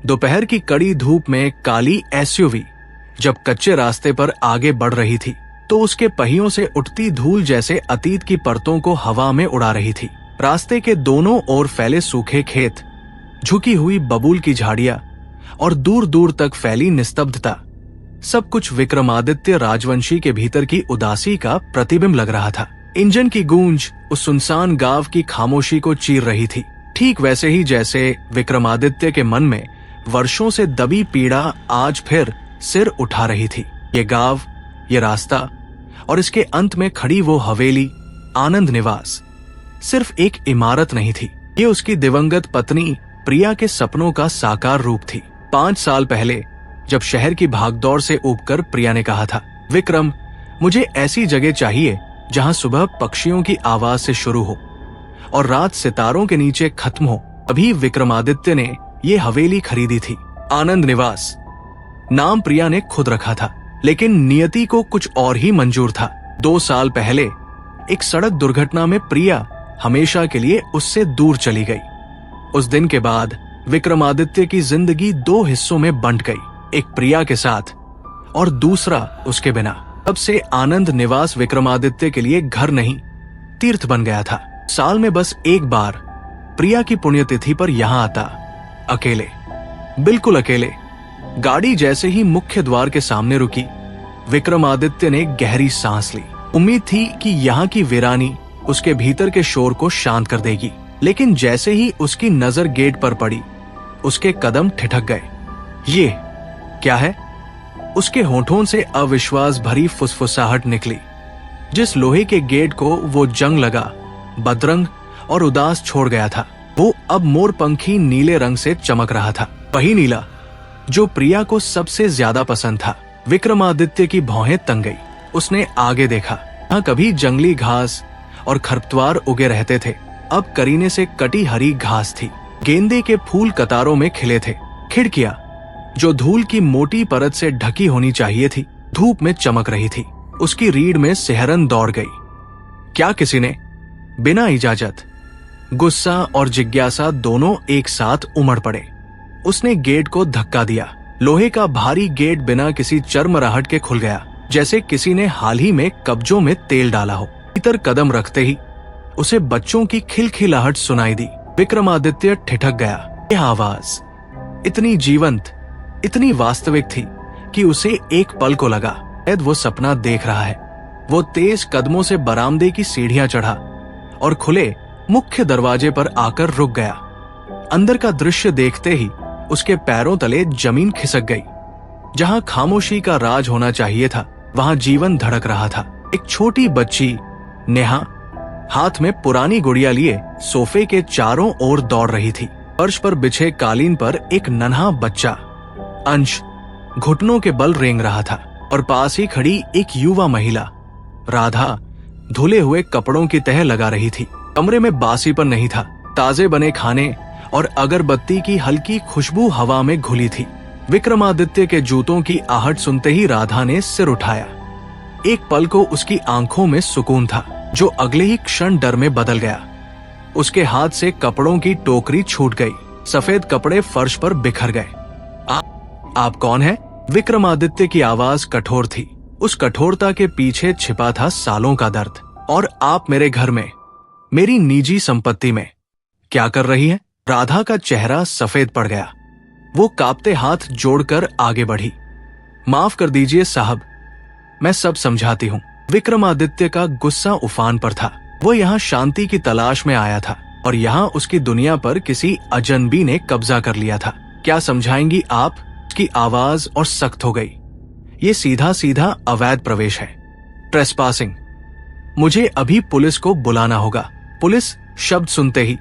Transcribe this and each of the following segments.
दोपहर की कड़ी धूप में काली एसयूवी जब कच्चे रास्ते पर आगे बढ़ रही थी तो उसके पहियों से उठती धूल जैसे अतीत की परतों को हवा में उड़ा रही थी। रास्ते के दोनों ओर फैले सूखे खेत, झुकी हुई बबूल की झाड़ियां और दूर दूर तक फैली निस्तब्धता, सब कुछ विक्रमादित्य राजवंशी के भीतर की उदासी का प्रतिबिंब लग रहा था। इंजन की गूंज उस सुनसान गांव की खामोशी को चीर रही थी, ठीक वैसे ही जैसे विक्रमादित्य के मन में वर्षों से दबी पीड़ा आज फिर सिर उठा रही थी। ये गांव, ये रास्ता और इसके अंत में खड़ी वो हवेली आनंद निवास सिर्फ एक इमारत नहीं थी, ये उसकी दिवंगत पत्नी प्रिया के सपनों का साकार रूप थी। 5 साल पहले जब शहर की भागदौड़ से ऊबकर प्रिया ने कहा था, विक्रम, मुझे ऐसी जगह चाहिए जहां सुबह पक्षियों की आवाज से शुरू हो और रात सितारों के नीचे खत्म हो, अभी विक्रमादित्य ने ये हवेली खरीदी थी। आनंद निवास नाम प्रिया ने खुद रखा था, लेकिन नियति को कुछ और ही मंजूर था। 2 साल पहले एक सड़क दुर्घटना में प्रिया हमेशा के लिए उससे दूर चली गई। उस दिन के बाद विक्रमादित्य की जिंदगी 2 हिस्सों में बंट गई, एक प्रिया के साथ और दूसरा उसके बिना। तब से आनंद निवास विक्रमादित्य के लिए घर नहीं, तीर्थ बन गया था। साल में बस एक बार प्रिया की पुण्यतिथि पर यहां आता, अकेले, बिल्कुल अकेले। गाड़ी जैसे ही मुख्य द्वार के सामने रुकी, विक्रमादित्य ने गहरी सांस ली। उम्मीद थी कि यहाँ की वीरानी उसके भीतर के शोर को शांत कर देगी, लेकिन जैसे ही उसकी नजर गेट पर पड़ी, उसके कदम ठिठक गए। ये क्या है? उसके होठों से अविश्वास भरी फुसफुसाहट निकली। जिस लोहे के गेट को वो जंग लगा, बदरंग और उदास छोड़ गया था, वो अब मोरपंखी नीले रंग से चमक रहा था। वही नीला जो प्रिया को सबसे ज्यादा पसंद था। विक्रमादित्य की भौहें तंग गई। उसने आगे देखा, यहाँ कभी जंगली घास और खरपतवार उगे रहते थे, अब करीने से कटी हरी घास थी। गेंदे के फूल कतारों में खिले थे। खिड़कियां जो धूल की मोटी परत से ढकी होनी चाहिए थी, धूप में चमक रही थी। उसकी रीढ़ में सिहरन दौड़ गई। क्या किसी ने बिना इजाजत? गुस्सा और जिज्ञासा दोनों एक साथ उमड़ पड़े। उसने गेट को धक्का दिया। लोहे का भारी गेट बिना किसी चरमराहट के खुल गया, जैसे किसी ने हाल ही में कब्जों में तेल डाला हो। भीतर कदम रखते ही उसे बच्चों की खिलखिलाहट सुनाई दी। विक्रमादित्य ठिठक गया। यह आवाज इतनी जीवंत, इतनी वास्तविक थी कि उसे एक पल को लगा शायद वो सपना देख रहा है। वो तेज कदमों से बरामदे की सीढ़ियां चढ़ा और खुले मुख्य दरवाजे पर आकर रुक गया। अंदर का दृश्य देखते ही उसके पैरों तले जमीन खिसक गई। जहां खामोशी का राज होना चाहिए था, वहां जीवन धड़क रहा था। एक छोटी बच्ची नेहा हाथ में पुरानी गुड़िया लिए सोफे के चारों ओर दौड़ रही थी। फर्श पर बिछे कालीन पर एक नन्हा बच्चा अंश घुटनों के बल रेंग रहा था और पास ही खड़ी एक युवा महिला राधा धुले हुए कपड़ों की तह लगा रही थी। कमरे में बासीपन नहीं था। ताजे बने खाने और अगरबत्ती की हल्की खुशबू हवा में घुली थी। विक्रमादित्य के जूतों की आहट सुनते ही राधा ने सिर उठाया। एक पल को उसकी आंखों में सुकून था, जो अगले ही क्षण डर में बदल गया। उसके हाथ से कपड़ों की टोकरी छूट गई। सफेद कपड़े फर्श पर बिखर गए। आप कौन हैं? विक्रमादित्य की आवाज कठोर थी। उस कठोरता के पीछे छिपा था सालों का दर्द। और आप मेरे घर में, मेरी निजी संपत्ति में क्या कर रही हैं? राधा का चेहरा सफेद पड़ गया। वो कांपते हाथ जोड़कर आगे बढ़ी। माफ कर दीजिए साहब, मैं सब समझाती हूँ। विक्रमादित्य का गुस्सा उफान पर था। वो यहाँ शांति की तलाश में आया था और यहाँ उसकी दुनिया पर किसी अजनबी ने कब्जा कर लिया था। क्या समझाएंगी आप? उसकी आवाज और सख्त हो गई। ये सीधा सीधा अवैध प्रवेश है, ट्रेसपासिंग। मुझे अभी पुलिस को बुलाना होगा। पुलिस शब्द सुनते ही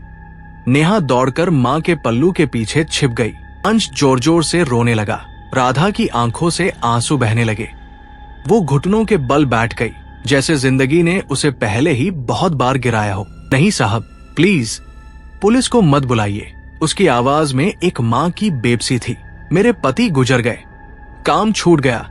नेहा दौड़कर मां के पल्लू के पीछे छिप गई। अंश जोर जोर से रोने लगा। राधा की आंखों से आंसू बहने लगे। वो घुटनों के बल बैठ गई, जैसे जिंदगी ने उसे पहले ही बहुत बार गिराया हो। नहीं साहब, प्लीज पुलिस को मत बुलाइए। उसकी आवाज में एक मां की बेबसी थी। मेरे पति गुजर गए, काम छूट गया,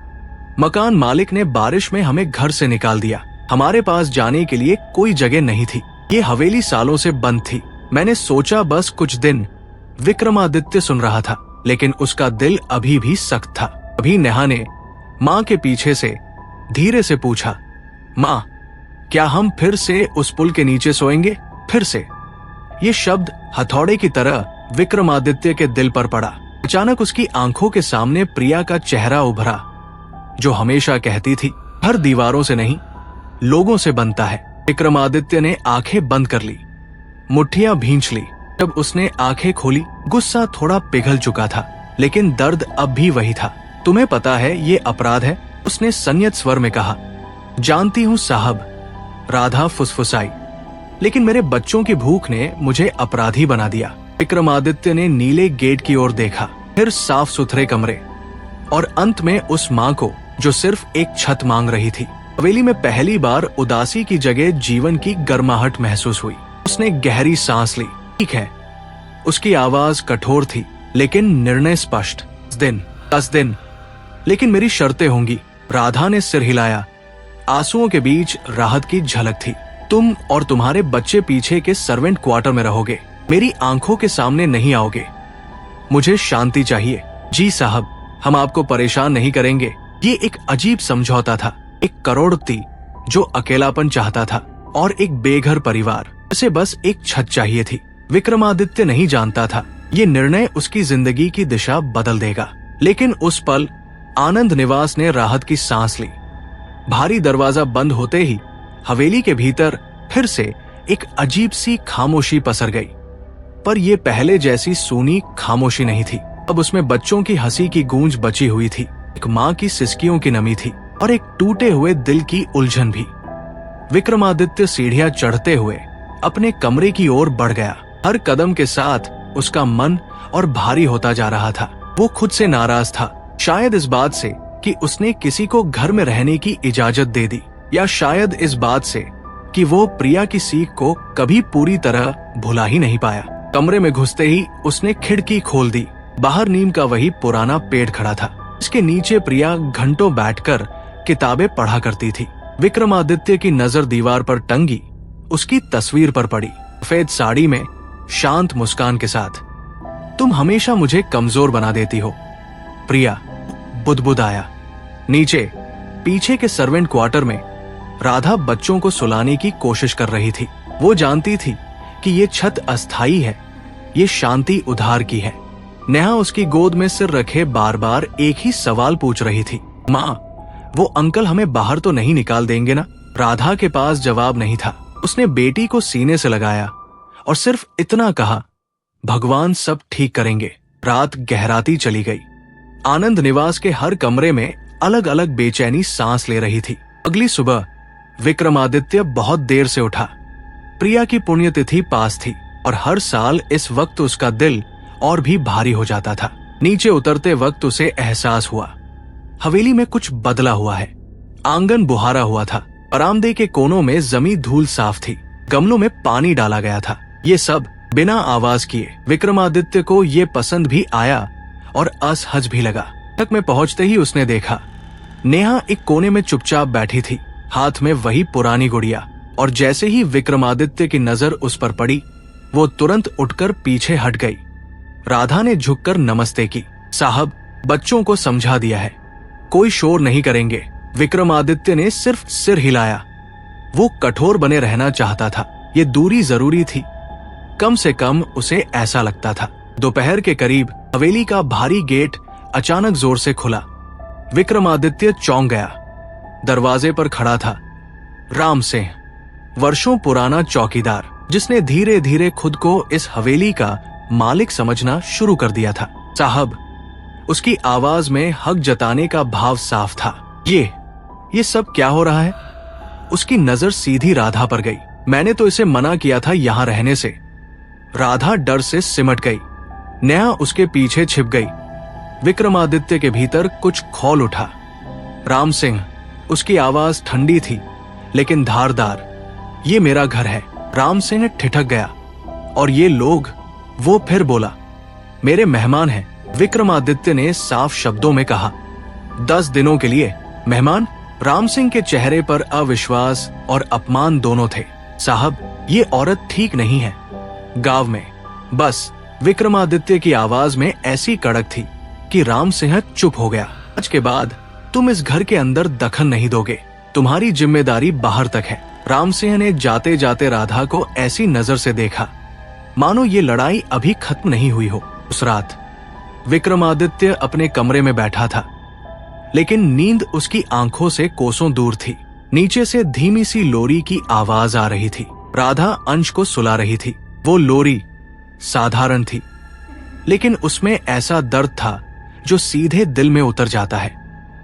मकान मालिक ने बारिश में हमें घर से निकाल दिया। हमारे पास जाने के लिए कोई जगह नहीं थी। ये हवेली सालों से बंद थी। मैंने सोचा बस कुछ दिन। विक्रमादित्य सुन रहा था, लेकिन उसका दिल अभी भी सख्त था। अभी नेहा ने माँ के पीछे से धीरे से पूछा, माँ, क्या हम फिर से उस पुल के नीचे सोएंगे? फिर से। ये शब्द हथौड़े की तरह विक्रमादित्य के दिल पर पड़ा। अचानक उसकी आंखों के सामने प्रिया का चेहरा उभरा, जो हमेशा कहती थी, हर दीवारों से नहीं, लोगों से बनता है। विक्रमादित्य ने आंखें बंद कर ली, मुट्ठियां भींच ली। जब उसने आंखें खोली, गुस्सा थोड़ा पिघल चुका था, लेकिन दर्द अब भी वही था। तुम्हें पता है ये अपराध है, उसने संयत स्वर में कहा। जानती हूं साहब, राधा फुसफुसाई, लेकिन मेरे बच्चों की भूख ने मुझे अपराधी बना दिया। विक्रमादित्य ने नीले गेट की ओर देखा, फिर साफ सुथरे कमरे, और अंत में उस माँ को जो सिर्फ एक छत मांग रही थी। हवेली में पहली बार उदासी की जगह जीवन की गर्माहट महसूस हुई। उसने गहरी सांस ली। ठीक है, उसकी आवाज कठोर थी, लेकिन निर्णय स्पष्ट। 10 दिन, लेकिन मेरी शर्तें होंगी। राधा ने सिर हिलाया। आंसुओं के बीच राहत की झलक थी। तुम और तुम्हारे बच्चे पीछे के सर्वेंट क्वार्टर में रहोगे, मेरी आंखों के सामने नहीं आओगे। मुझे शांति चाहिए। जी साहब, हम आपको परेशान नहीं करेंगे। ये एक अजीब समझौता था। एक करोड़पति जो अकेलापन चाहता था, और एक बेघर परिवार जिसे बस एक छत चाहिए थी। विक्रमादित्य नहीं जानता था ये निर्णय उसकी जिंदगी की दिशा बदल देगा। लेकिन उस पल आनंद निवास ने राहत की सांस ली। भारी दरवाजा बंद होते ही हवेली के भीतर फिर से एक अजीब सी खामोशी पसर गई। पर यह पहले जैसी सूनी खामोशी नहीं थी। अब उसमें बच्चों की हंसी की गूंज बची हुई थी, एक माँ की सिसकियों की नमी थी, और एक टूटे हुए दिल की उलझन भी। विक्रमादित्य सीढ़ियां चढ़ते हुए अपने कमरे की ओर बढ़ गया। हर कदम के साथ उसका मन और भारी होता जा रहा था। वो खुद से नाराज था, शायद इस बात से कि उसने किसी को घर में रहने की इजाजत दे दी, या शायद इस बात से कि वो प्रिया की सीख को कभी पूरी तरह भुला ही नहीं पाया। कमरे में घुसते ही उसने खिड़की खोल दी। बाहर नीम का वही पुराना पेड़ खड़ा था। इसके नीचे प्रिया घंटों बैठकर किताबें पढ़ा करती थी। विक्रमादित्य की नजर दीवार पर टंगी उसकी तस्वीर पर पड़ी, सफेद साड़ी में, शांत मुस्कान के साथ। तुम हमेशा मुझे कमजोर बना देती हो, प्रिया बुदबुदाया। नीचे पीछे के सर्वेंट क्वार्टर में राधा बच्चों को सुलाने की कोशिश कर रही थी। वो जानती थी कि ये छत अस्थाई है, ये शांति उधार की है। नेहा उसकी गोद में सिर रखे बार बार एक ही सवाल पूछ रही थी, माँ, वो अंकल हमें बाहर तो नहीं निकाल देंगे ना? राधा के पास जवाब नहीं था। उसने बेटी को सीने से लगाया और सिर्फ इतना कहा, भगवान सब ठीक करेंगे। रात गहराती चली गई। आनंद निवास के हर कमरे में अलग अलग बेचैनी सांस ले रही थी। अगली सुबह विक्रमादित्य बहुत देर से उठा। प्रिया की पुण्यतिथि पास थी, और हर साल इस वक्त उसका दिल और भी भारी हो जाता था। नीचे उतरते वक्त उसे एहसास हुआ, हवेली में कुछ बदला हुआ है। आंगन बुहारा हुआ था, बरामदे के कोनों में जमी धूल साफ थी, गमलों में पानी डाला गया था। ये सब बिना आवाज किए। विक्रमादित्य को ये पसंद भी आया और असहज भी लगा। तक में पहुंचते ही उसने देखा, नेहा एक कोने में चुपचाप बैठी थी, हाथ में वही पुरानी गुड़िया। और जैसे ही विक्रमादित्य की नजर उस पर पड़ी, वो तुरंत उठकर पीछे हट गई। राधा ने झुककर नमस्ते की। साहब, बच्चों को समझा दिया है, कोई शोर नहीं करेंगे। विक्रमादित्य ने सिर्फ सिर हिलाया। वो कठोर बने रहना चाहता था। ये दूरी जरूरी थी, कम से कम उसे ऐसा लगता था। दोपहर के करीब हवेली का भारी गेट अचानक जोर से खुला। विक्रमादित्य चौंक गया। दरवाजे पर खड़ा था राम सिंह, वर्षों पुराना चौकीदार, जिसने धीरे धीरे खुद को इस हवेली का मालिक समझना शुरू कर दिया था। साहब, उसकी आवाज में हक जताने का भाव साफ था। ये सब क्या हो रहा है? उसकी नजर सीधी राधा पर गई। मैंने तो इसे मना किया था यहां रहने से। राधा डर से सिमट गई। नेहा उसके पीछे छिप गई। विक्रमादित्य के भीतर कुछ खौल उठा। राम सिंह, उसकी आवाज ठंडी थी लेकिन धारदार। ये मेरा घर है। राम सिंह ठिठक गया। और ये लोग? वो फिर बोला, मेरे मेहमान हैं। विक्रमादित्य ने साफ शब्दों में कहा। 10 दिनों के लिए मेहमान? राम सिंह के चेहरे पर अविश्वास और अपमान दोनों थे। साहब, ये औरत ठीक नहीं है। गांव में बस विक्रमादित्य की आवाज में ऐसी कड़क थी कि राम सिंह चुप हो गया। आज के बाद तुम इस घर के अंदर दखल नहीं दोगे, तुम्हारी जिम्मेदारी बाहर तक है। राम सिंह ने जाते जाते राधा को ऐसी नजर से देखा मानो ये लड़ाई अभी खत्म नहीं हुई हो। उस रात विक्रमादित्य अपने कमरे में बैठा था, लेकिन नींद उसकी आंखों से कोसों दूर थी। नीचे से धीमी सी लोरी की आवाज आ रही थी। राधा अंश को सुला रही थी। वो लोरी साधारण थी, लेकिन उसमें ऐसा दर्द था जो सीधे दिल में उतर जाता है।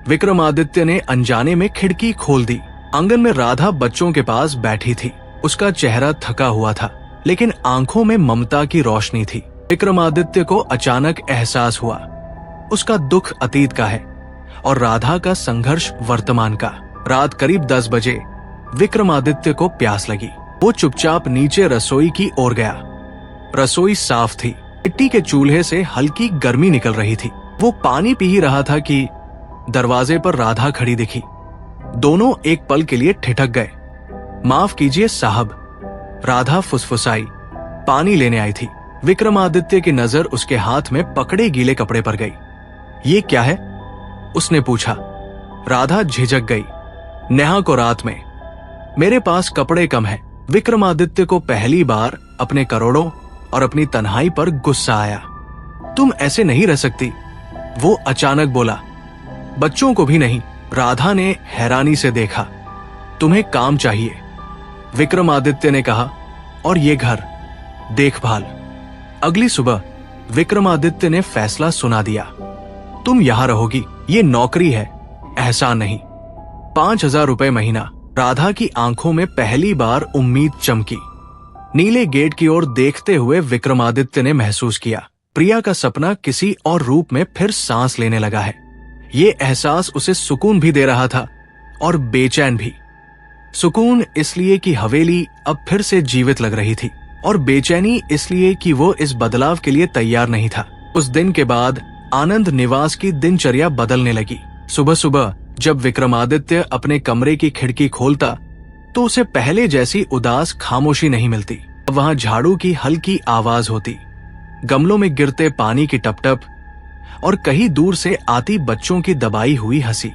विक्रमादित्य ने अनजाने में खिड़की खोल दी। आंगन में राधा बच्चों के पास बैठी थी। उसका चेहरा थका हुआ था, लेकिन आंखों में ममता की रोशनी थी। विक्रमादित्य को अचानक एहसास हुआ उसका दुख अतीत का है और राधा का संघर्ष वर्तमान का। रात करीब 10 बजे विक्रमादित्य को प्यास लगी। वो चुपचाप नीचे रसोई की ओर गया। रसोई साफ थी, मिट्टी के चूल्हे से हल्की गर्मी निकल रही थी। वो पानी पी ही रहा था कि दरवाजे पर राधा खड़ी दिखी। दोनों एक पल के लिए ठिठक गए। माफ कीजिए साहब, राधा फुसफुसाई। पानी लेने आई थी। विक्रमादित्य की नजर उसके हाथ में पकड़े गीले कपड़े पर गई। ये क्या है? उसने पूछा। राधा झिझक गई। नेहा को रात में। मेरे पास कपड़े कम हैं। विक्रमादित्य को पहली बार अपने करोड़ों और अपनी तन्हाई पर गुस्सा आया। तुम ऐसे नहीं रह सकती, वो अचानक बोला। बच्चों को भी नहीं। राधा ने हैरानी से देखा। तुम्हें काम चाहिए, विक्रमादित्य ने कहा, और ये घर, देखभाल। अगली सुबह विक्रमादित्य ने फैसला सुना दिया। तुम यहां रहोगी, ये नौकरी है, एहसान नहीं। 5,000 रुपए महीना। राधा की आंखों में पहली बार उम्मीद चमकी। नीले गेट की ओर देखते हुए विक्रमादित्य ने महसूस किया प्रिया का सपना किसी और रूप में फिर सांस लेने लगा है। ये एहसास उसे सुकून भी दे रहा था और बेचैन भी। सुकून इसलिए कि हवेली अब फिर से जीवित लग रही थी, और बेचैनी इसलिए कि वो इस बदलाव के लिए तैयार नहीं था। उस दिन के बाद आनंद निवास की दिनचर्या बदलने लगी। सुबह सुबह जब विक्रमादित्य अपने कमरे की खिड़की खोलता तो उसे पहले जैसी उदास खामोशी नहीं मिलती। अब वहां झाड़ू की हल्की आवाज होती, गमलों में गिरते पानी की टपटप और कहीं दूर से आती बच्चों की दबाई हुई हंसी।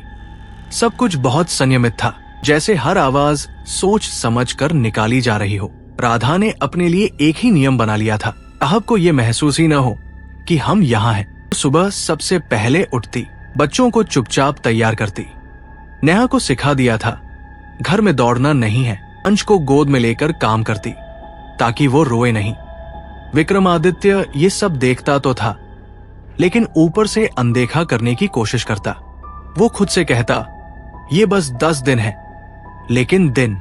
सब कुछ बहुत संयमित था, जैसे हर आवाज सोच समझ कर निकाली जा रही हो। राधा ने अपने लिए एक ही नियम बना लिया था, साहब को ये महसूस ही न हो कि हम यहाँ हैं। सुबह सबसे पहले उठती, बच्चों को चुपचाप तैयार करती। नेहा को सिखा दिया था घर में दौड़ना नहीं है। अंश को गोद में लेकर काम करती ताकि वो रोए नहीं। विक्रमादित्य ये सब देखता तो था, लेकिन ऊपर से अनदेखा करने की कोशिश करता। वो खुद से कहता, ये बस 10 दिन है, लेकिन दिन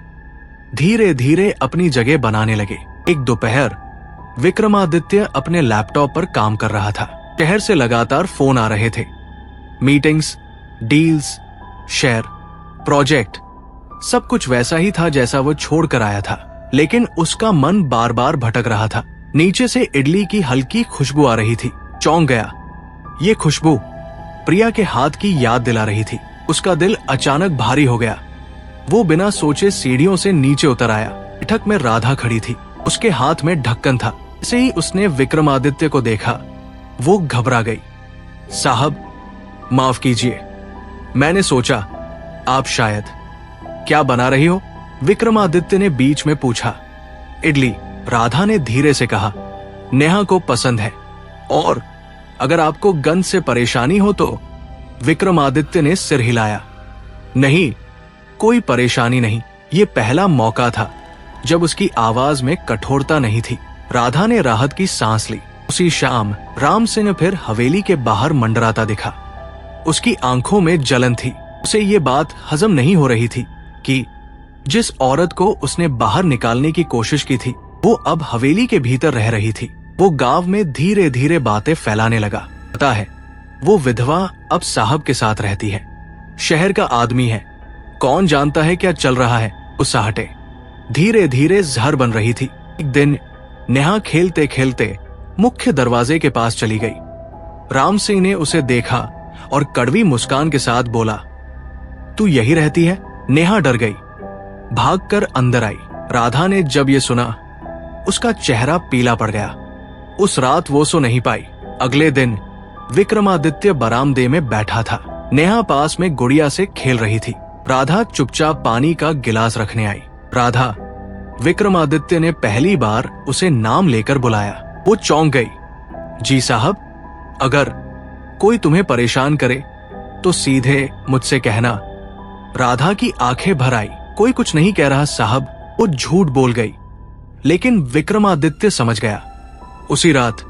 धीरे धीरे अपनी जगह बनाने लगे। एक दोपहर विक्रमादित्य अपने लैपटॉप पर काम कर रहा था। शहर से लगातार फोन आ रहे थे। मीटिंग्स, डील्स, शेयर, प्रोजेक्ट, सब कुछ वैसा ही था जैसा वो छोड़कर आया था, लेकिन उसका मन बार बार भटक रहा था। नीचे से इडली की हल्की खुशबू आ रही थी। चौंक गया। ये खुशबू प्रिया के हाथ की याद दिला रही थी। उसका दिल अचानक भारी हो गया। वो बिना सोचे सीढ़ियों से नीचे उतर आया। बैठक में राधा खड़ी थी, उसके हाथ में ढक्कन था। जैसे ही उसने विक्रमादित्य को देखा, वो घबरा गई। साहब, माफ कीजिए, मैंने सोचा आप शायद। क्या बना रही हो? विक्रमादित्य ने बीच में पूछा। इडली, राधा ने धीरे से कहा। नेहा को पसंद है, और अगर आपको गंध से परेशानी हो तो। विक्रमादित्य ने सिर हिलाया। नहीं, कोई परेशानी नहीं। ये पहला मौका था जब उसकी आवाज में कठोरता नहीं थी। राधा ने राहत की सांस ली। उसी शाम राम सिंह फिर हवेली के बाहर मंडराता दिखा। उसकी आंखों में जलन थी। उसे ये बात हजम नहीं हो रही थी कि जिस औरत को उसने बाहर निकालने की कोशिश की थी, वो अब हवेली के भीतर रह रही थी। वो गांव में धीरे धीरे बातें फैलाने लगा। पता है, वो विधवा अब साहब के साथ रहती है, शहर का आदमी है, कौन जानता है क्या चल रहा है। उससाहटे धीरे धीरे जहर बन रही थी। एक दिन नेहा खेलते खेलते मुख्य दरवाजे के पास चली गई। राम सिंह ने उसे देखा और कड़वी मुस्कान के साथ बोला, तू यही रहती है? नेहा डर गई, भागकर अंदर आई। राधा ने जब ये सुना, उसका चेहरा पीला पड़ गया। उस रात वो सो नहीं पाई। अगले दिन विक्रमादित्य बरामदे में बैठा था। नेहा पास में गुड़िया से खेल रही थी। राधा चुपचाप पानी का गिलास रखने आई। राधा, विक्रमादित्य ने पहली बार उसे नाम लेकर बुलाया। वो चौंक गई। जी साहब, अगर कोई तुम्हें परेशान करे तो सीधे मुझसे कहना। राधा की आंखें भर आई। कोई कुछ नहीं कह रहा साहब, वो झूठ बोल गई। लेकिन विक्रमादित्य समझ गया। उसी रात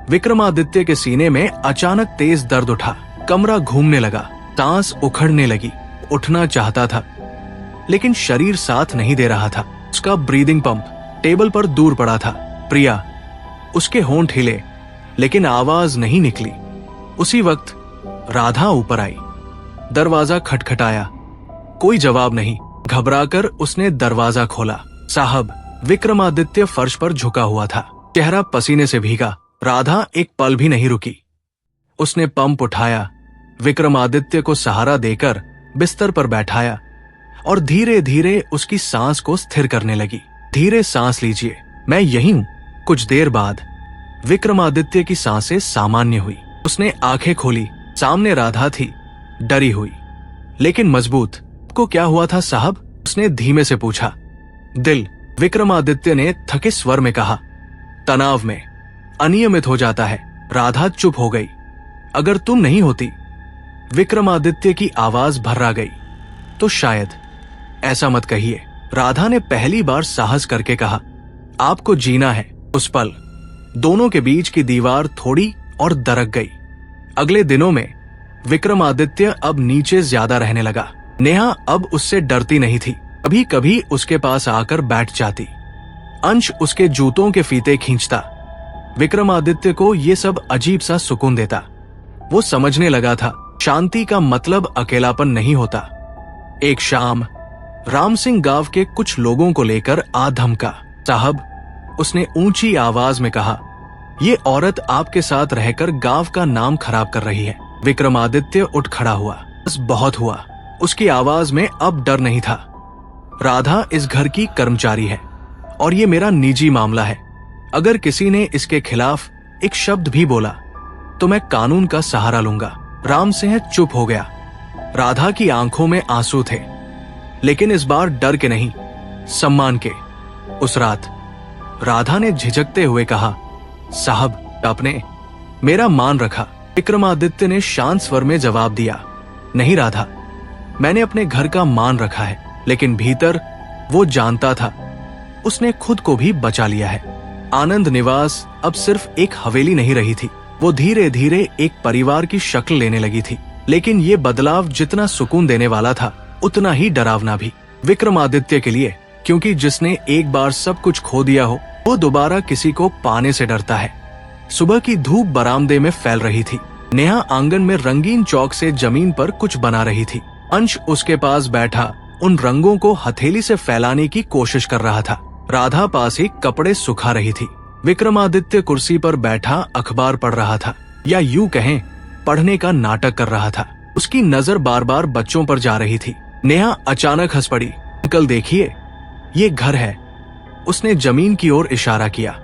विक्रमादित्य के सीने में अचानक तेज दर्द उठा। कमरा घूमने लगा, सांस उखड़ने लगी। उठना चाहता था लेकिन शरीर साथ नहीं दे रहा था। उसका ब्रीदिंग पंप टेबल पर दूर पड़ा था। प्रिया, उसके होंठ हिले लेकिन आवाज नहीं निकली। उसी वक्त राधा ऊपर आई। दरवाजा खटखटाया, कोई जवाब नहीं। घबराकर उसने दरवाजा खोला। साहब, विक्रमादित्य फर्श पर झुका हुआ था, चेहरा पसीने से भीगा। राधा एक पल भी नहीं रुकी। उसने पंप उठाया, विक्रमादित्य को सहारा देकर बिस्तर पर बैठाया और धीरे धीरे उसकी सांस को स्थिर करने लगी। धीरे सांस लीजिए, मैं यहीं हूं। कुछ देर बाद विक्रमादित्य की सांसें सामान्य हुई। उसने आंखें खोली। सामने राधा थी, डरी हुई लेकिन मजबूत। को क्या हुआ था साहब? उसने धीमे से पूछा। दिल, विक्रमादित्य ने थके स्वर में कहा। तनाव में अनियमित हो जाता है। राधा चुप हो गई। अगर तुम नहीं होती, विक्रमादित्य की आवाज भर्रा गई, तो शायद। ऐसा मत कहिए, राधा ने पहली बार साहस करके कहा। आपको जीना है। उस पल दोनों के बीच की दीवार थोड़ी और दरक गई। अगले दिनों में विक्रमादित्य अब नीचे ज्यादा रहने लगा। नेहा अब उससे डरती नहीं थी। कभी कभी उसके पास आकर बैठ जाती। अंश उसके जूतों के फीते खींचता। विक्रमादित्य को ये सब अजीब सा सुकून देता। वो समझने लगा था, शांति का मतलब अकेलापन नहीं होता। एक शाम राम सिंह गांव के कुछ लोगों को लेकर आ धमका। साहब, उसने ऊंची आवाज में कहा, ये औरत आपके साथ रहकर गांव का नाम खराब कर रही है। विक्रमादित्य उठ खड़ा हुआ। बस बहुत हुआ। उसकी आवाज में अब डर नहीं था। राधा इस घर की कर्मचारी है और ये मेरा निजी मामला है। अगर किसी ने इसके खिलाफ एक शब्द भी बोला तो मैं कानून का सहारा लूंगा। राम सिंह चुप हो गया। राधा की आंखों में आंसू थे, लेकिन इस बार डर के नहीं, सम्मान के। उस रात राधा ने झिझकते हुए कहा, साहब, आपने मेरा मान रखा। विक्रमादित्य ने शांत स्वर में जवाब दिया, नहीं राधा, मैंने अपने घर का मान रखा है। लेकिन भीतर वो जानता था उसने खुद को भी बचा लिया है। आनंद निवास अब सिर्फ एक हवेली नहीं रही थी। वो धीरे धीरे एक परिवार की शक्ल लेने लगी थी। लेकिन ये बदलाव जितना सुकून देने वाला था, उतना ही डरावना भी। विक्रमादित्य के लिए, क्योंकि जिसने एक बार सब कुछ खो दिया हो, वो दोबारा किसी को पाने से डरता है। सुबह की धूप बरामदे में फैल रही थी। नेहा आंगन में रंगीन चौक से जमीन पर कुछ बना रही थी। अंश उसके पास बैठा उन रंगों को हथेली से फैलाने की कोशिश कर रहा था। राधा पास ही कपड़े सुखा रही थी। विक्रमादित्य कुर्सी पर बैठा अखबार पढ़ रहा था, या यूं कहें पढ़ने का नाटक कर रहा था। उसकी नजर बार बार बच्चों पर जा रही थी। नेहा अचानक हंस पड़ी। अंकल देखिए, ये घर है। उसने जमीन की ओर इशारा किया।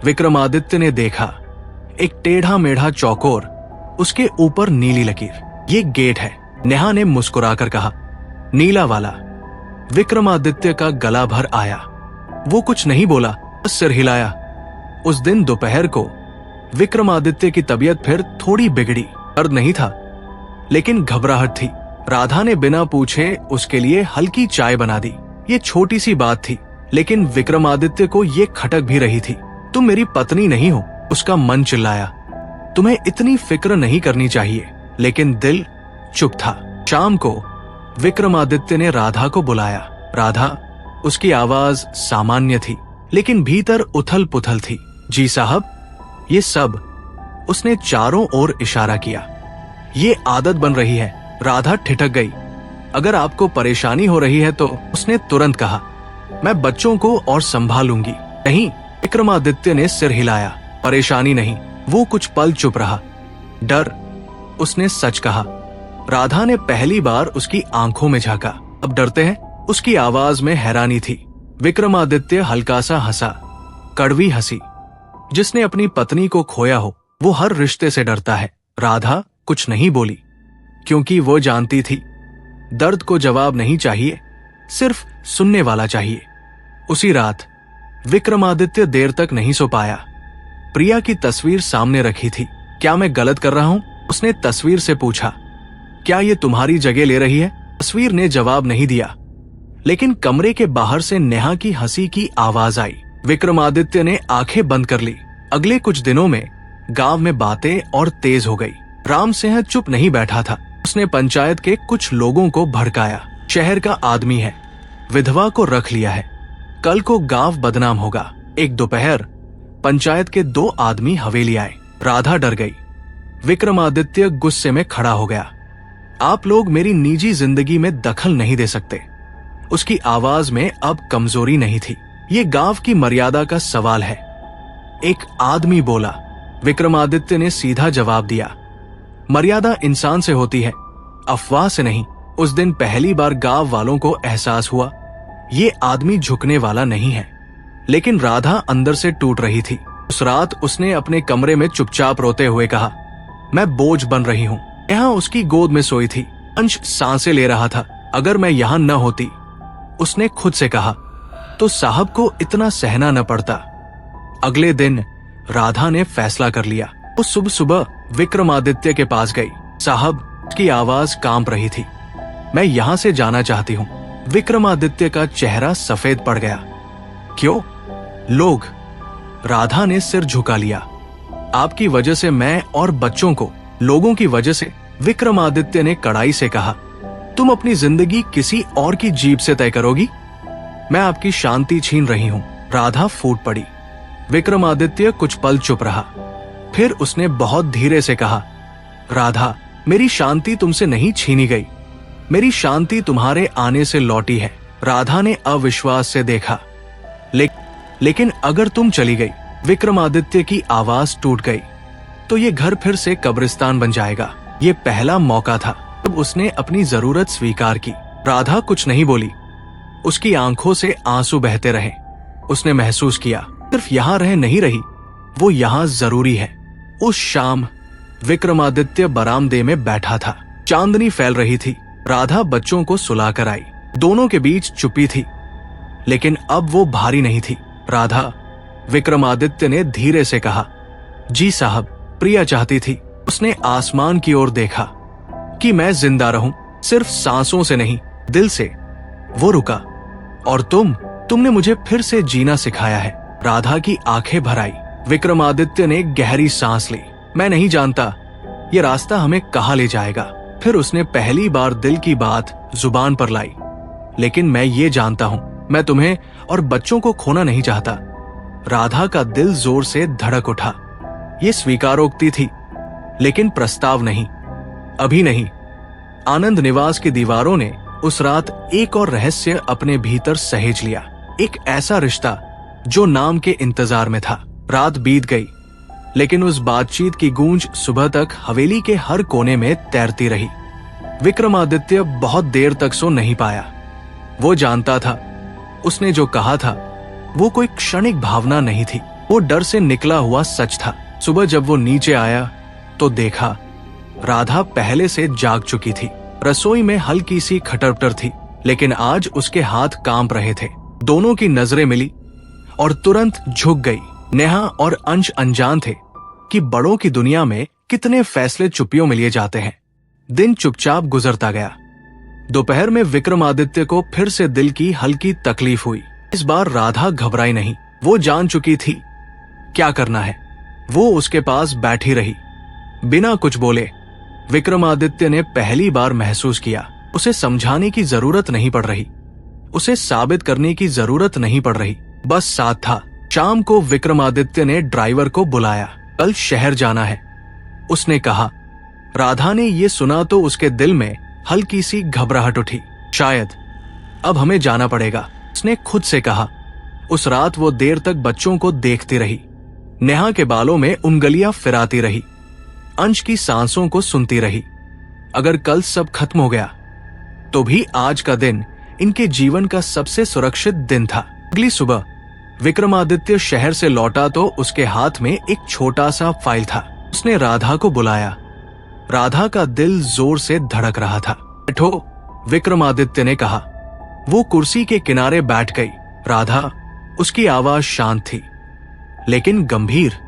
विक्रमादित्य ने देखा, एक टेढ़ा मेढ़ा चौकोर, उसके ऊपर नीली लकीर। ये गेट है। नेहा ने मुस्कुराकर कहा, नीला वाला। विक्रमादित्य का गला भर आया। वो कुछ नहीं बोला, बस सिर हिलाया। उस दिन दोपहर को विक्रमादित्य की तबीयत फिर थोड़ी बिगड़ी। दर्द नहीं था, लेकिन घबराहट थी। राधा ने बिना पूछे उसके लिए हल्की चाय बना दी। ये छोटी सी बात थी, लेकिन विक्रमादित्य को ये खटक भी रही थी। तुम मेरी पत्नी नहीं हो, उसका मन चिल्लाया। तुम्हें इतनी फिक्र नहीं करनी चाहिए। लेकिन दिल चुप था। शाम को विक्रमादित्य ने राधा को बुलाया। राधा, उसकी आवाज सामान्य थी, लेकिन भीतर उथल पुथल थी। जी साहब, ये सब। उसने चारों ओर इशारा किया। ये आदत बन रही है। राधा ठिठक गई। अगर आपको परेशानी हो रही है तो, उसने तुरंत कहा, मैं बच्चों को और संभालूंगी। नहीं, विक्रमादित्य ने सिर हिलाया। परेशानी नहीं। वो कुछ पल चुप रहा। डर, उसने सच कहा। राधा ने पहली बार उसकी आंखों में झांका। अब डरते हैं? उसकी आवाज में हैरानी थी। विक्रमादित्य हल्का सा हंसा, कड़वी हंसी। जिसने अपनी पत्नी को खोया हो वो हर रिश्ते से डरता है। राधा कुछ नहीं बोली, क्योंकि वो जानती थी दर्द को जवाब नहीं चाहिए, सिर्फ सुनने वाला चाहिए। उसी रात विक्रमादित्य देर तक नहीं सो पाया। प्रिया की तस्वीर सामने रखी थी। क्या मैं गलत कर रहा हूं? उसने तस्वीर से पूछा। क्या ये तुम्हारी जगह ले रही है? तस्वीर ने जवाब नहीं दिया, लेकिन कमरे के बाहर से नेहा की हंसी की आवाज आई। विक्रमादित्य ने आंखें बंद कर ली। अगले कुछ दिनों में गांव में बातें और तेज हो गई। राम सिंह चुप नहीं बैठा था। उसने पंचायत के कुछ लोगों को भड़काया। शहर का आदमी है, विधवा को रख लिया है, कल को गांव बदनाम होगा। एक दोपहर पंचायत के 2 आदमी हवेली आए। राधा डर गई। विक्रमादित्य गुस्से में खड़ा हो गया। आप लोग मेरी निजी जिंदगी में दखल नहीं दे सकते। उसकी आवाज में अब कमजोरी नहीं थी। ये गांव की मर्यादा का सवाल है, एक आदमी बोला। विक्रमादित्य ने सीधा जवाब दिया, मर्यादा इंसान से होती है, अफवाह से नहीं। उस दिन पहली बार गांव वालों को एहसास हुआ ये आदमी झुकने वाला नहीं है। लेकिन राधा अंदर से टूट रही थी। उस रात उसने अपने कमरे में चुपचाप रोते हुए कहा, मैं बोझ बन रही हूं। यहाँ उसकी गोद में सोई थी। अंश सांसें ले रहा था। अगर मैं यहाँ न होती, उसने खुद से कहा, तो साहब को इतना सहना न पड़ता। अगले दिन राधा ने फैसला कर लिया। वो सुबह सुबह विक्रमादित्य के पास गई। साहब की आवाज कांप रही थी, मैं यहाँ से जाना चाहती हूँ। विक्रमादित्य का चेहरा सफेद पड़ गया। क्यों? लोग। राधा ने सिर झुका लिया। आपकी वजह से मैं और बच्चों को, लोगों की वजह से। विक्रमादित्य ने कड़ाई से कहा, तुम अपनी जिंदगी किसी और की जीभ से तय करोगी? मैं आपकी शांति छीन रही हूं। राधा फूट पड़ी। विक्रमादित्य कुछ पल चुप रहा, फिर उसने बहुत धीरे से कहा, राधा, मेरी शांति तुमसे नहीं छीनी गई, मेरी शांति तुम्हारे आने से लौटी है। राधा ने अविश्वास से देखा। लेकिन अगर तुम चली गई, विक्रमादित्य की आवाज टूट गई, तो ये घर फिर से कब्रिस्तान बन जाएगा। ये पहला मौका था जब उसने अपनी जरूरत स्वीकार की। राधा कुछ नहीं बोली। उसकी आंखों से आंसू बहते रहे। उसने महसूस किया सिर्फ यहाँ रह नहीं रही, वो यहाँ जरूरी है। उस शाम विक्रमादित्य बरामदे में बैठा था। चांदनी फैल रही थी। राधा बच्चों को सुलाकर आई। दोनों के बीच चुप्पी थी, लेकिन अब वो भारी नहीं थी। राधा, विक्रमादित्य ने धीरे से कहा, जी साहब, प्रिया चाहती थी। उसने आसमान की ओर देखा कि मैं जिंदा रहूं, सिर्फ सांसों से नहीं, दिल से। वो रुका। और तुमने मुझे फिर से जीना सिखाया है। राधा की आंखें भर आई। विक्रमादित्य ने गहरी सांस ली। मैं नहीं जानता ये रास्ता हमें कहाँ ले जाएगा। फिर उसने पहली बार दिल की बात जुबान पर लाई। लेकिन मैं ये जानता हूं, मैं तुम्हें और बच्चों को खोना नहीं चाहता। राधा का दिल जोर से धड़क उठा। ये स्वीकारोक्ति थी, लेकिन प्रस्ताव नहीं। अभी नहीं। आनंद निवास की दीवारों ने उस रात एक और रहस्य अपने भीतर सहेज लिया। एक ऐसा रिश्ता जो नाम के इंतजार में था। रात बीत गई, लेकिन उस बातचीत की गूंज सुबह तक हवेली के हर कोने में तैरती रही। विक्रमादित्य बहुत देर तक सो नहीं पाया। वो जानता था उसने जो कहा था वो कोई क्षणिक भावना नहीं थी, वो डर से निकला हुआ सच था। सुबह जब वो नीचे आया तो देखा राधा पहले से जाग चुकी थी। रसोई में हल्की सी खटरपटर थी, लेकिन आज उसके हाथ कांप रहे थे। दोनों की नजरें मिली और तुरंत झुक गई। नेहा और अंश अनजान थे कि बड़ों की दुनिया में कितने फैसले चुप्पियों में लिए जाते हैं। दिन चुपचाप गुजरता गया। दोपहर में विक्रमादित्य को फिर से दिल की हल्की तकलीफ हुई। इस बार राधा घबराई नहीं। वो जान चुकी थी क्या करना है। वो उसके पास बैठी रही, बिना कुछ बोले। विक्रमादित्य ने पहली बार महसूस किया उसे समझाने की जरूरत नहीं पड़ रही, उसे साबित करने की जरूरत नहीं पड़ रही, बस साथ था। शाम को विक्रमादित्य ने ड्राइवर को बुलाया। कल शहर जाना है, उसने कहा। राधा ने ये सुना तो उसके दिल में हल्की सी घबराहट उठी। शायद अब हमें जाना पड़ेगा, उसने खुद से कहा। उस रात वो देर तक बच्चों को देखती रही। नेहा के बालों में उंगलियां फिराती रही, अंश की सांसों को सुनती रही। अगर कल सब खत्म हो गया तो भी आज का दिन इनके जीवन का सबसे सुरक्षित दिन था। अगली सुबह विक्रमादित्य शहर से लौटा तो उसके हाथ में एक छोटा सा फाइल था। उसने राधा को बुलाया। राधा का दिल जोर से धड़क रहा था। बैठो, विक्रमादित्य ने कहा। वो कुर्सी के किनारे बैठ गई। राधा, उसकी आवाज शांत थी लेकिन गंभीर।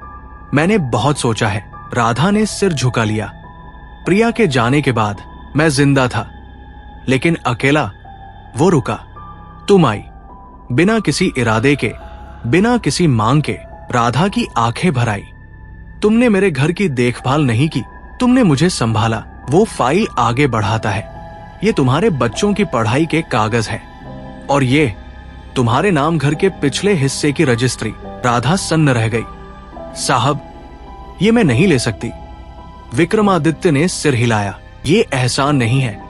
मैंने बहुत सोचा है। राधा ने सिर झुका लिया। प्रिया के जाने के बाद मैं जिंदा था लेकिन अकेला। वो रुका। तुम आई, बिना किसी इरादे के, बिना किसी मांग के। राधा की आंखें भर आई। तुमने मेरे घर की देखभाल नहीं की, तुमने मुझे संभाला। वो फाइल आगे बढ़ाता है। ये तुम्हारे बच्चों की पढ़ाई के कागज है और ये तुम्हारे नाम घर के पिछले हिस्से की रजिस्ट्री। राधा सन्न रह गई। साहब, ये मैं नहीं ले सकती। विक्रमादित्य ने सिर हिलाया। ये एहसान नहीं है,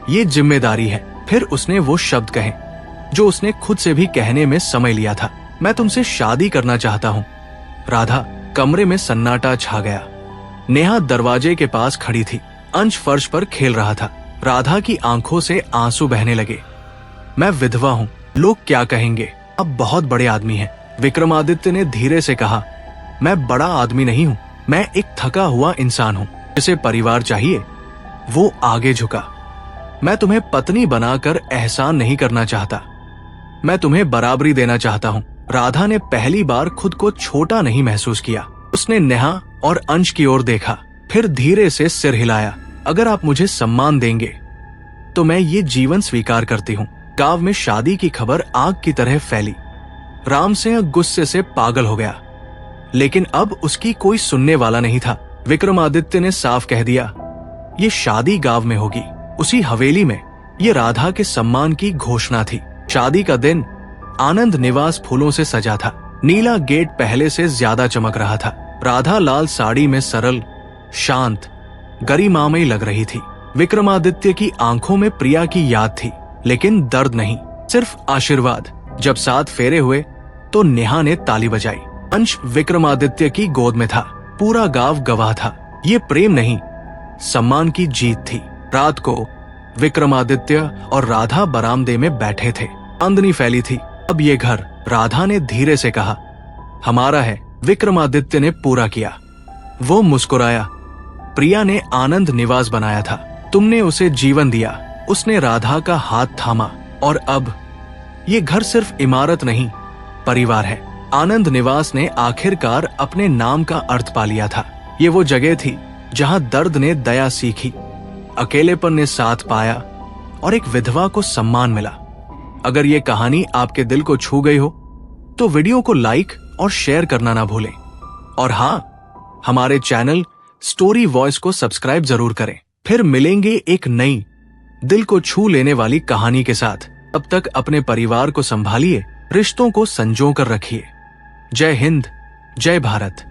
ये जिम्मेदारी है। फिर उसने वो शब्द कहे जो उसने खुद से भी कहने में समय लिया था। मैं तुमसे शादी करना चाहता हूं। राधा, कमरे में सन्नाटा छा गया। नेहा दरवाजे के पास खड़ी थी। अंश फर्श पर खेल रहा था। राधा की आंखों से आंसू बहने लगे। मैं विधवा हूं, लोग क्या कहेंगे? अब बहुत बड़े आदमी हैं। विक्रमादित्य ने धीरे से कहा। मैं बड़ा आदमी नहीं हूं, मैं एक थका हुआ इंसान हूं जिसे परिवार चाहिए। वो आगे झुका। मैं तुम्हें पत्नी बनाकर एहसान नहीं करना चाहता, मैं तुम्हें बराबरी देना चाहता हूं। राधा ने पहली बार खुद को छोटा नहीं महसूस किया। उसने नेहा और अंश की ओर देखा, फिर धीरे से सिर हिलाया। अगर आप मुझे सम्मान देंगे तो मैं ये जीवन स्वीकार करती हूँ। गांव में शादी की खबर आग की तरह फैली। राम सिंह गुस्से से पागल हो गया लेकिन अब उसकी कोई सुनने वाला नहीं था। विक्रमादित्य ने साफ कह दिया, ये शादी गांव में होगी, उसी हवेली में। ये राधा के सम्मान की घोषणा थी। शादी का दिन आनंद निवास फूलों से सजा था। नीला गेट पहले से ज्यादा चमक रहा था। राधा लाल साड़ी में सरल, शांत, गरिमामयी लग रही थी। विक्रमादित्य की आंखों में प्रिया की याद थी लेकिन दर्द नहीं, सिर्फ आशीर्वाद। जब 7 फेरे हुए तो नेहा ने ताली बजाई। अंश विक्रमादित्य की गोद में था। पूरा गांव गवाह था। ये प्रेम नहीं, सम्मान की जीत थी। रात को विक्रमादित्य और राधा बरामदे में बैठे थे। चांदनी फैली थी। अब ये घर, राधा ने धीरे से कहा, हमारा है। विक्रमादित्य ने पूरा किया। वो मुस्कुराया। प्रिया ने आनंद निवास बनाया था, तुमने उसे जीवन दिया। उसने राधा का हाथ थामा और अब ये घर सिर्फ इमारत नहीं, परिवार है। आनंद निवास ने आखिरकार अपने नाम का अर्थ पा लिया था। ये वो जगह थी जहां दर्द ने दया सीखी, अकेलेपन ने साथ पाया और एक विधवा को सम्मान मिला। अगर ये कहानी आपके दिल को छू गई हो तो वीडियो को लाइक और शेयर करना ना भूलें। और हाँ, हमारे चैनल स्टोरी वॉइस को सब्सक्राइब जरूर करें। फिर मिलेंगे एक नई, दिल को छू लेने वाली कहानी के साथ। अब तक अपने परिवार को संभालिए, रिश्तों को संजो कर रखिए। जय हिंद, जय भारत।